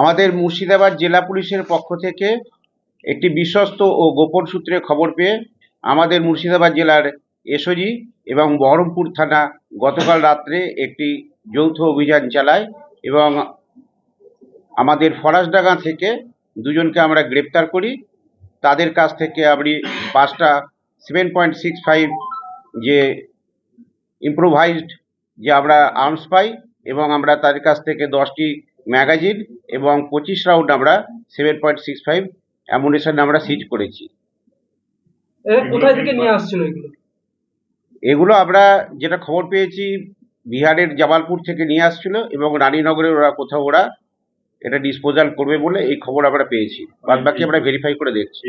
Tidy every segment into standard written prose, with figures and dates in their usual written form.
আমাদের মুর্শিদাবাদ জেলা পুলিশের পক্ষ থেকে একটি বিশ্বস্ত ও গোপন সূত্রে খবর পেয়ে আমাদের মুর্শিদাবাদ জেলার এসওজি এবং বহরমপুর থানা গতকাল রাত্রে একটি যৌথ অভিযান চালায় এবং আমাদের ফরাসডাঙ্গা থেকে দুজনকে আমরা গ্রেপ্তার করি। তাদের কাছ থেকে আমি 5টা 7.65 যে ইম্প্রোভাইজড যে আমরা আর্মস পাই এবং আমরা তাদের কাছ থেকে 10টি ম্যাগাজিন এবং 25 রাউন্ড আমরা 7.65 অ্যামুনিশন আমরা সিজ করেছি। কোথায় থেকে নিয়ে আসছিল এগুলো? এগুলো আমরা যেটা খবর পেয়েছি বিহারের জামালপুর থেকে নিয়ে আসছিল এবং রানীনগরের ওরা এটা ডিসপোজাল করবে বলে এই খবর আমরা পেয়েছি। বাদ বাকি আমরা ভেরিফাই করে দেখছি।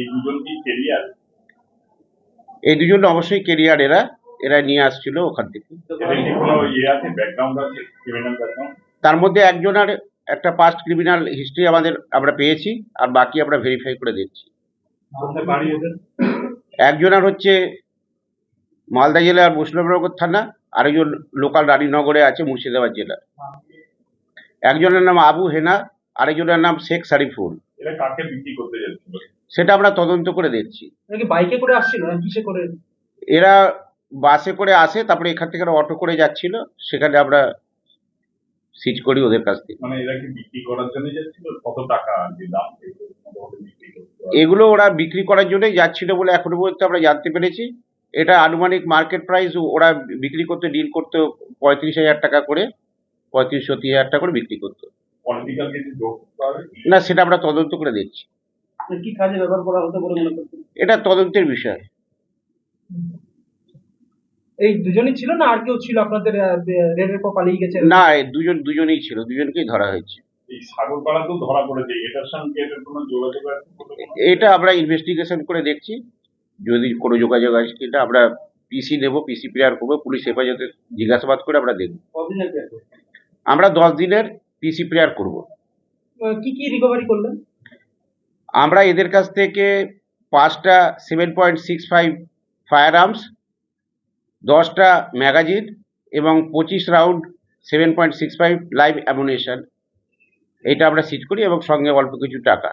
এই দুজন অবশ্যই কেরিয়ার, এরা নিয়ে আসছিল ওখান থেকে। তার মধ্যে একজনের একটা পাস্ট ক্রিমিনাল হিস্ট্রি আমরা পেয়েছি, আর বাকি আমরা ভেরিফাই করে দেখছি। একজনের হচ্ছে মালদা জেলার মুর্শিদাবাদ থানা, আরেকজন লোকাল রানীনগরে আছে মুর্শিদাবাদ জেলার। একজনের নাম আবু হেনা, আরেকজনের নাম শেখ সারিফুল। সেটা আমরা তদন্ত করে দেখছি। বাইকে করে আসছিল না কিসে করে? এরা বাসে করে আসে, তারপরে এখান থেকে অটো করে যাচ্ছিল, সেখানে আমরা সিজ করি ওদের কাছ থেকে। মানে এরা কি বিক্রি করার জন্য যাচ্ছিল? কত টাকা দাম? এগুলো ওরা বিক্রি করার জন্যই যাচ্ছিল বলে এখনো পর্যন্ত আমরা জানতে পেরেছি। এটা আনুমানিক মার্কেট প্রাইস ওরা বিক্রি করতে ডিল করতে 35,000 টাকা করে, 35-30,000 টাকা করে বিক্রি করতো। না, সেটা আমরা তদন্ত করে দেখছি। কি কাজে ব্যবহার করা হতো বলে মনে করছেন? এটা তদন্তের বিষয়। এই দুজনই ছিল না আর কেউ ছিল আপনাদের রেডের পর পালিয়ে গেছে? না, দুজনেই ছিল, দুজনকেই ধরা হয়েছে। এই সাগরপাড়াতেও ধরা পড়েছে, এটার সঙ্গে এটার কোনো যোগাযোগ আছে? এটা আমরা ইনভেস্টিগেশন করে দেখছি, যদি কোনো যোগাযোগ আছে কিনা। আমরা পিসি নেব, পিসি প্রেয়ার করবো, পুলিশ হেফাজতে জিজ্ঞাসাবাদ করে আমরা দেখব। আমরা 10 দিনের পিসি প্রেয়ার করব। কি কি রিকভারি করলেন? আমরা এদের কাছ থেকে 5টা 7.65 ফায়ার আর্মস, 10টা ম্যাগাজিন এবং 25 রাউন্ড 7.65 লাইভ অ্যামুনিশন, এটা আমরা সিজ করি এবং সঙ্গে অল্প কিছু টাকা।